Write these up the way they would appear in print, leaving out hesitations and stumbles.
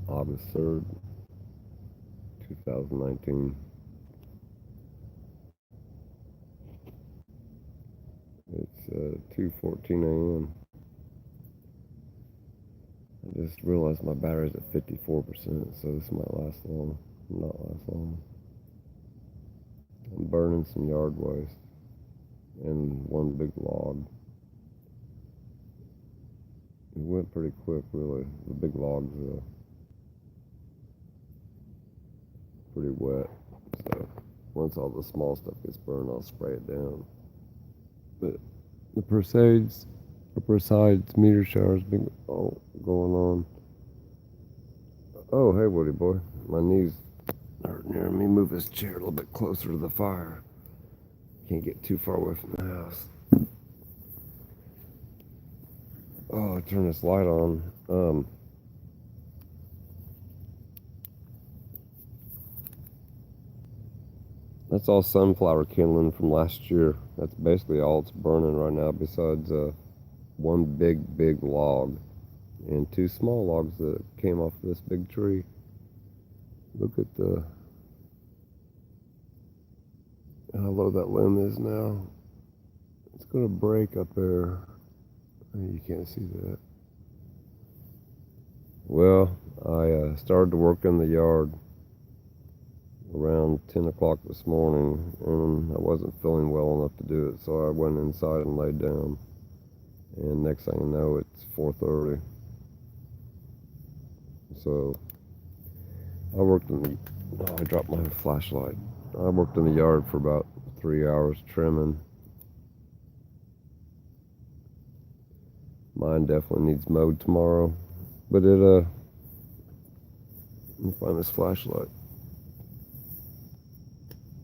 August 3rd, 2019. It's 2:14 a.m. I just realized my battery's at 54%, so this might last long. Not last long. I'm burning some yard waste and one big log. It went pretty quick, really. The big log's pretty wet, so once all the small stuff gets burned, I'll spray it down. But the Perseids meteor shower's been going on. Oh, hey, Woody boy, my knees hurt near me. Move this chair a little bit closer to the fire. Can't get too far away from the house. Oh, I turned this light on. That's all sunflower kindling from last year. That's basically all it's burning right now, besides one big log and two small logs that came off this big tree. Look at how low that limb is now. It's going to break up there. You can't see that. Well, I started to work in the yard around 10 o'clock this morning, and I wasn't feeling well enough to do it, so I went inside and laid down. And next thing I know, it's 4:30. So I dropped my flashlight. I worked in the yard for about 3 hours trimming. Mine definitely needs mowed tomorrow, but let me find this flashlight.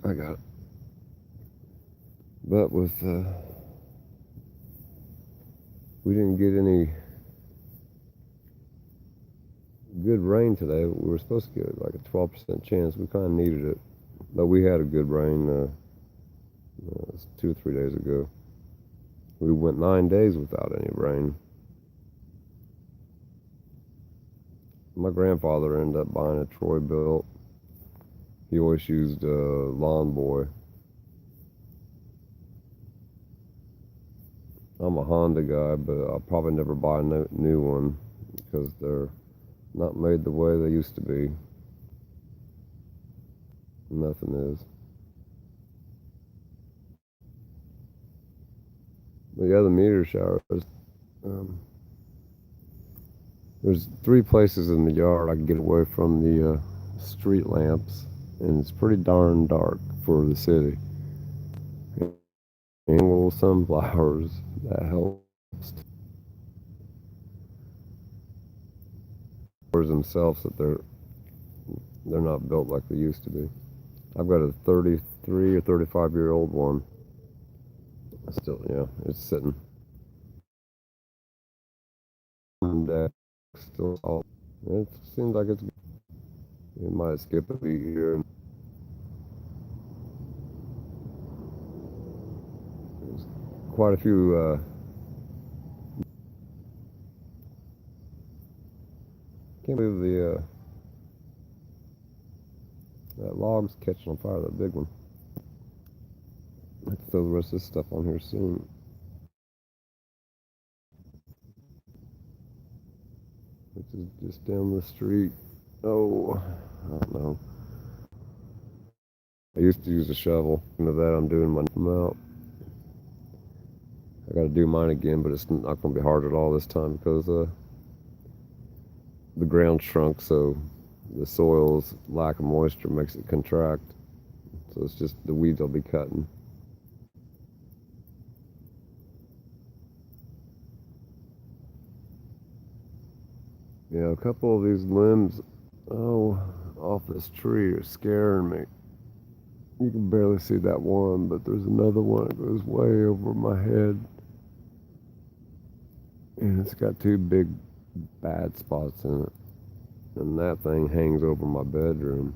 I got it. But we didn't get any good rain today. We were supposed to get like a 12% chance. We kind of needed it, but we had a good rain. It was 2 or 3 days ago. We went 9 days without any rain. My grandfather ended up buying a Troy built. He always used a Lawn Boy. I'm a Honda guy, but I'll probably never buy a new one because they're not made the way they used to be. Nothing is. But yeah, the meteor showers. There's 3 places in the yard I can get away from the street lamps, and it's pretty darn dark for the city. And little sunflowers, that helps. Themselves that they're not built like they used to be. I've got a 33 or 35-year-old one. Still, it's sitting. And still solid. It seems like it might skip a beat here. There's quite a few. Can't believe that log's catching on fire. That big one. I have to throw the rest of this stuff on here soon. Which is just down the street. Oh, I don't know. I used to use a shovel. Into that, I'm doing my out. I got to do mine again, but it's not going to be hard at all this time because the ground shrunk, so the soil's lack of moisture makes it contract. So it's just the weeds I'll be cutting. Yeah, a couple of these limbs, off this tree are scaring me. You can barely see that one, but there's another one that goes way over my head. And it's got 2 big bad spots in it. And that thing hangs over my bedroom.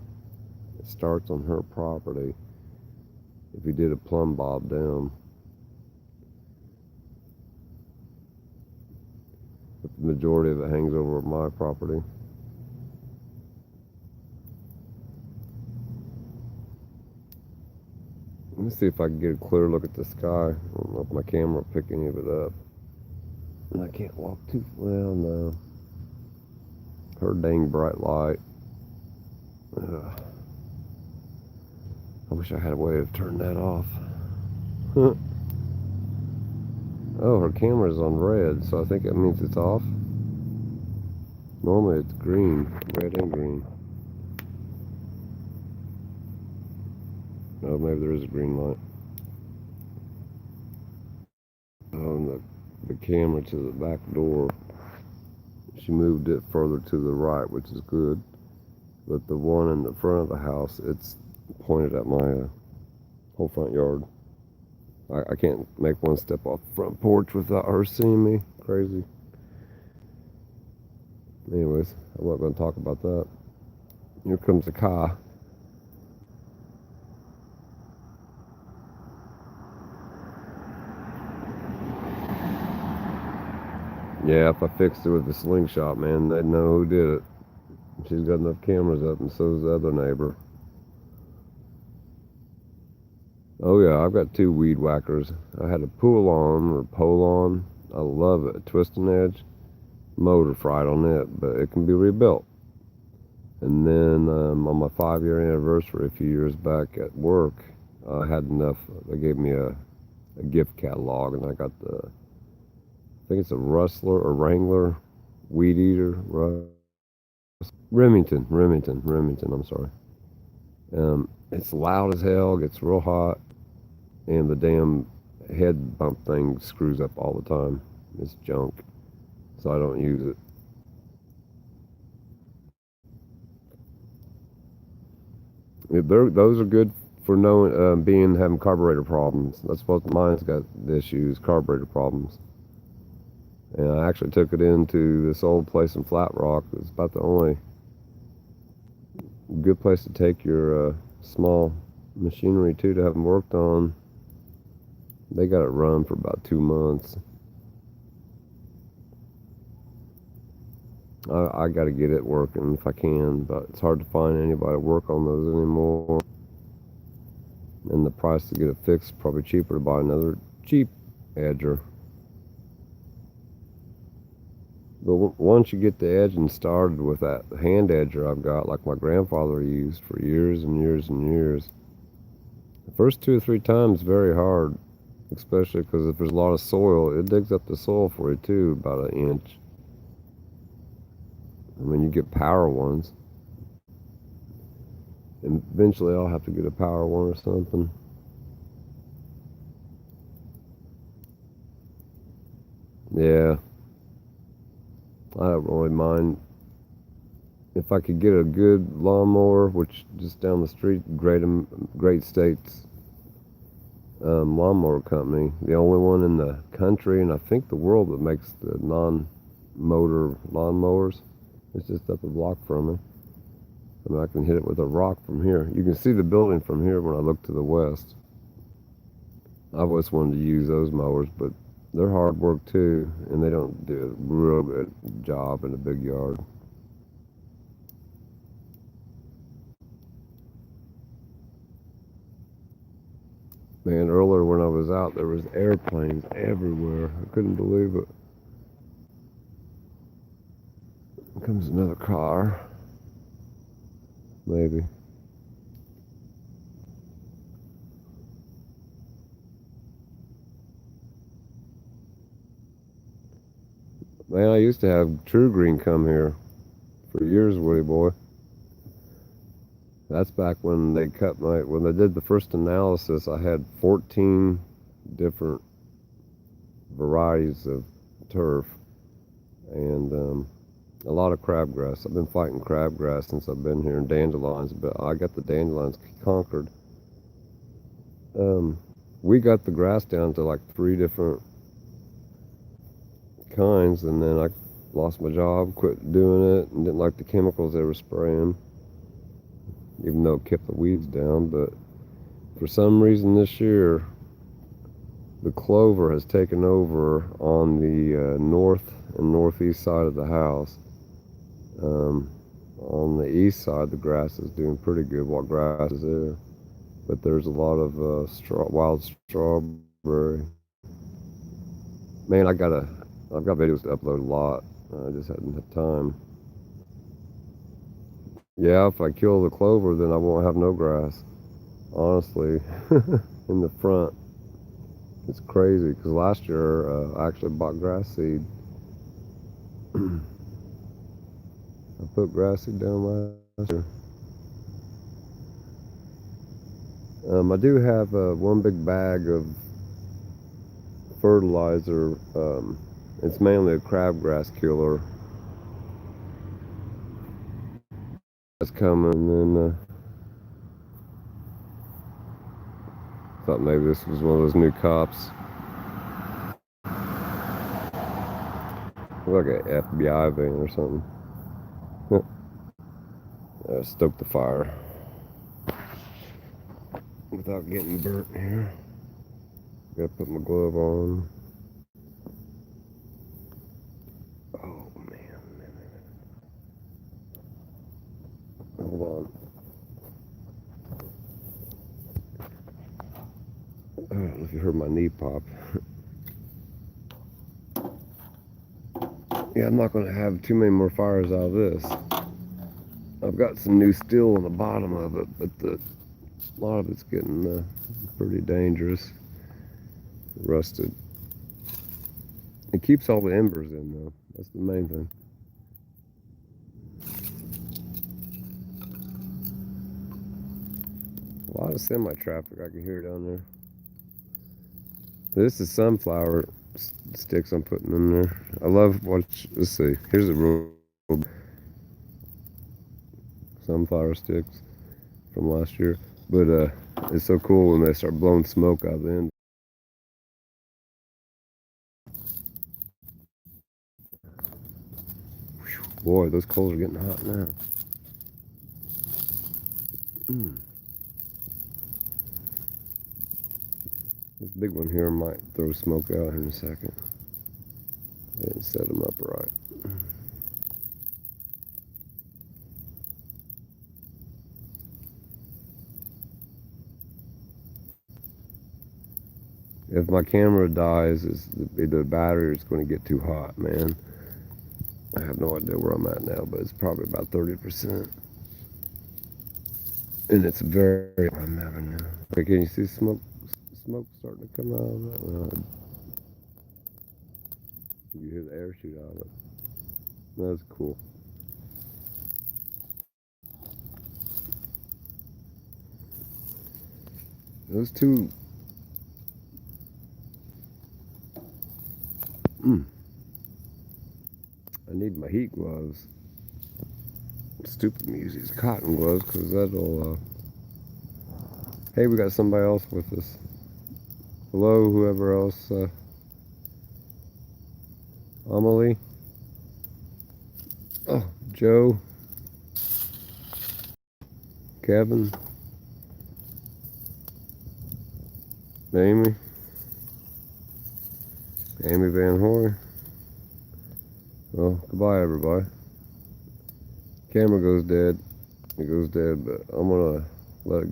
It starts on her property. If you did a plumb bob down. But the majority of it hangs over my property. me see if I can get a clear look at the sky. I don't know if my camera will pick any of it up. And I can't walk too well, no. Her dang bright light. Ugh. I wish I had a way of turning that off. Oh, her camera's on red, so I think that means it's off. Normally it's green, red and green. Oh, maybe there is a green light. Oh, and the camera to the back door, she moved it further to the right, which is good. But the one in the front of the house, it's pointed at my whole front yard. I can't make one step off the front porch without her seeing me. Crazy. Anyways, I'm not going to talk about that. Here comes the car. Yeah, if I fixed it with the slingshot, man, they'd know who did it. She's got enough cameras up, and so's the other neighbor. Oh yeah, I've got 2 weed whackers. I had a pull-on or pull-on. I love it. A twisting edge motor fried on it, but it can be rebuilt. And then on my 5-year anniversary a few years back at work, I had enough. They gave me a gift catalog, and I got I think it's a Rustler or Wrangler weed eater. Remington, I'm sorry. It's loud as hell, gets real hot, and the damn head bump thing screws up all the time. It's junk, so I don't use it. Those are good for knowing, having carburetor problems. That's what mine's got issues, carburetor problems. And I actually took it into this old place in Flat Rock. It's about the only good place to take your small machinery to have them worked on. They got it run for about 2 months. I got to get it working if I can, but it's hard to find anybody to work on those anymore. And the price to get it fixed is probably cheaper to buy another cheap edger. But once you get the edging started with that hand edger I've got, like my grandfather used for years and years and years, the first 2 or 3 times very hard, especially because if there's a lot of soil, it digs up the soil for you too, about 1 inch. I mean, you get power ones, and eventually I'll have to get a power one or something. Yeah, I don't really mind. If I could get a good lawnmower, which just down the street, Great States lawnmower company, the only one in the country and I think the world that makes the non-motor lawnmowers. It's just up a block from me. I mean, I can hit it with a rock from here. You can see the building from here when I look to the west. I've always wanted to use those mowers, but they're hard work too, and they don't do a real good job in a big yard. Man, earlier when I was out, there was airplanes everywhere. I couldn't believe it. Here comes another car. Maybe. Man, I used to have True Green come here for years, Woody boy. That's back when they when they did the first analysis, I had 14 different varieties of turf and a lot of crabgrass. I've been fighting crabgrass since I've been here, and dandelions, but I got the dandelions conquered. We got the grass down to like 3 different kinds, and then I lost my job, quit doing it, and didn't like the chemicals they were spraying, even though it kept the weeds down. But for some reason this year, the clover has taken over on the north and northeast side of the house. On the east side, the grass is doing pretty good, what grass is there. but there's a lot of wild strawberry. Man, I've got videos to upload a lot. I just hadn't had time. Yeah, if I kill the clover, then I won't have no grass. Honestly, in the front, it's crazy. Because last year I actually bought grass seed. I put grass seed down last year. I do have one big bag of fertilizer. It's mainly a crabgrass killer. That's coming, and then thought maybe this was one of those new cops. Look like an FBI van or something. Stoke the fire without getting burnt here. Gotta put my glove on. Oh man. Hold on. I don't know if you heard my knee pop. Yeah, I'm not gonna have too many more fires out of this. I've got some new steel on the bottom of it, but a lot of it's getting pretty dangerous. Rusted. It keeps all the embers in though. That's the main thing. A lot of semi-traffic I can hear down there. This is sunflower sticks I'm putting in there. I love let's see. Here's a real sunflower sticks from last year. But it's so cool when they start blowing smoke out the end. Boy, those coals are getting hot now. This big one here might throw smoke out here in a second. I didn't set them up right. If my camera dies, the battery is going to get too hot, man. I have no idea where I'm at now, but it's probably about 30%. And it's very, I'm having now. Okay, can you see smoke starting to come out of that? You hear the air shoot out of it. That's cool. Those two. I need my heat gloves. Stupid me use these cotton gloves because that'll. Hey, we got somebody else with us. Hello, whoever else. Amelie. Oh, Joe. Kevin. Amy. Amy Van Hoy. Well, goodbye, everybody. Camera goes dead. It goes dead, but I'm gonna let it.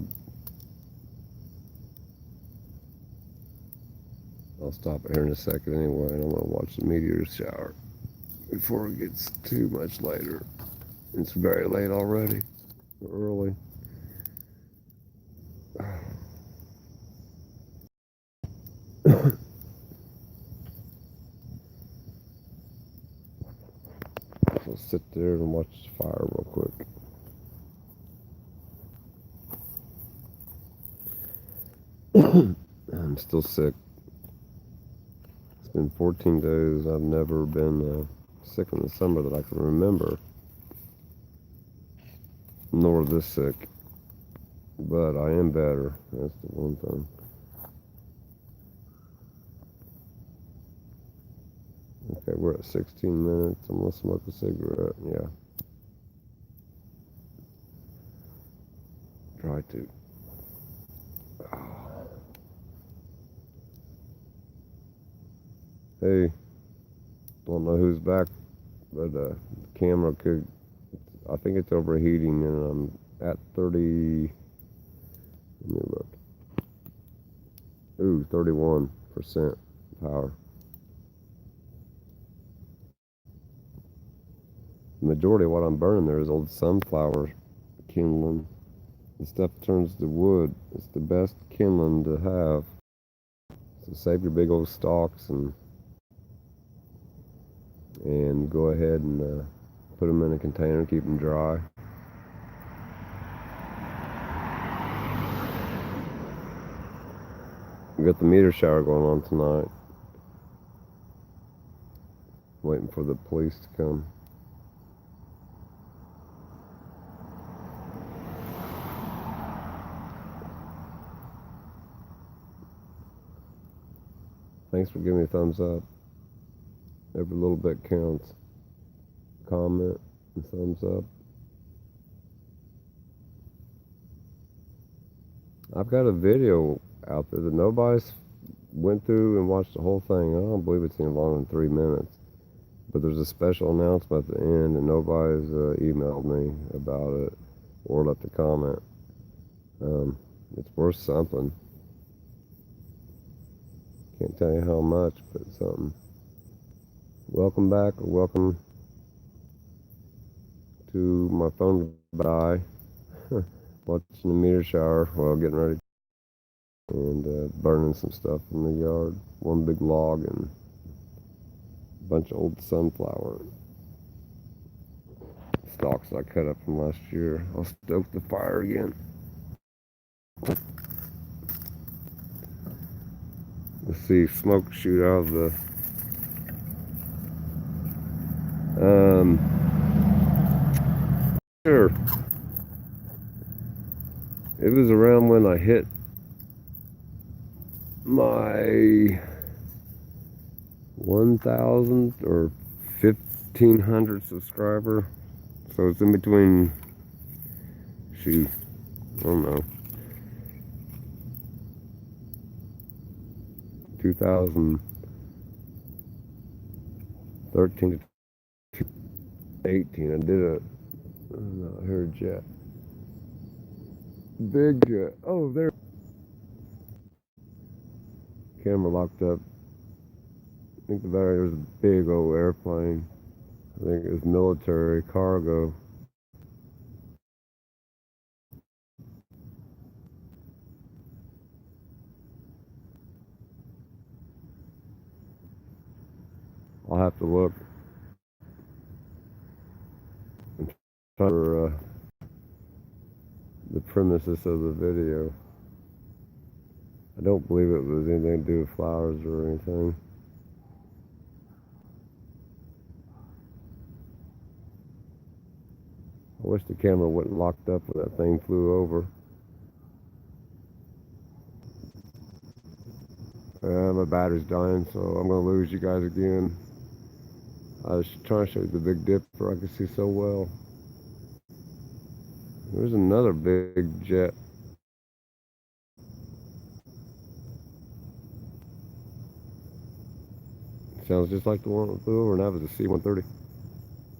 I'll stop it here in a second anyway, and I'm gonna watch the meteor shower before it gets too much later. It's very late already. Early. So sit there and watch the fire real quick. I'm still sick. It's been 14 days. I've never been sick in the summer that I can remember. Nor this sick. But I am better. That's the one thing. Okay, we're at 16 minutes. I'm going to smoke a cigarette. Yeah. Try to. Hey, don't know who's back, but the camera could, I think it's overheating, and I'm at 30, Let me look. Ooh, 31% power. The majority of what I'm burning there is old sunflower kindling. The stuff turns to wood. It's the best kindling to have. So save your big old stalks and go ahead and put them in a container, keep them dry. We got the meteor shower going on tonight. Waiting for the police to come. Thanks for giving me a thumbs up. Every little bit counts. Comment and thumbs up. I've got a video out there that nobody's went through and watched the whole thing. I don't believe it's any longer than 3 minutes. But there's a special announcement at the end, and nobody's emailed me about it or left a comment. It's worth something. Can't tell you how much, but something. Welcome back, or welcome to my phone goodbye. Watching the meteor shower while getting ready and burning some stuff in the yard. One big log and a bunch of old sunflower stalks I cut up from last year. I'll stoke the fire again. Let's see smoke shoot out of the sure. It was around when I hit my 1,000 or 1,500 subscriber. So it's in between, shoot, I don't know, 2013 to 2018. I did a, I heard a jet. Big jet. Oh, there. Camera locked up. I think the battery was a big old airplane. I think it was military cargo. I'll have to look and try for the premises of the video. I don't believe it was anything to do with flowers or anything. I wish the camera wasn't locked up when that thing flew over. My battery's dying, so I'm going to lose you guys again. I was trying to show you the Big Dipper I can see so well. There's another big jet. Sounds just like the one that flew over, and that was a C-130.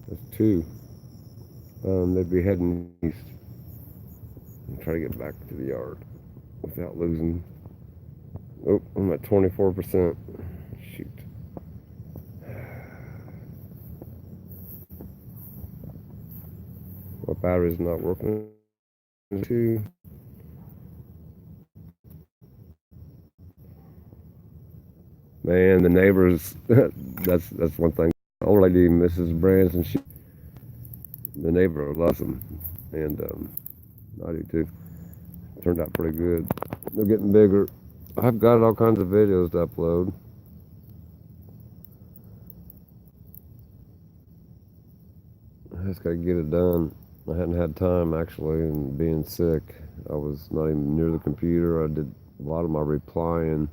That's two. They'd be heading east. I'm trying to get back to the yard without losing. Oh, I'm at 24%. Shoot. My battery's not working. Two. Man, the neighbors, that's one thing. Old lady, Mrs. Branson, the neighbor loves them, and I do too. Turned out pretty good. They're getting bigger. I've got all kinds of videos to upload. I just got to get it done. I hadn't had time actually, and being sick, I was not even near the computer. I did a lot of my replying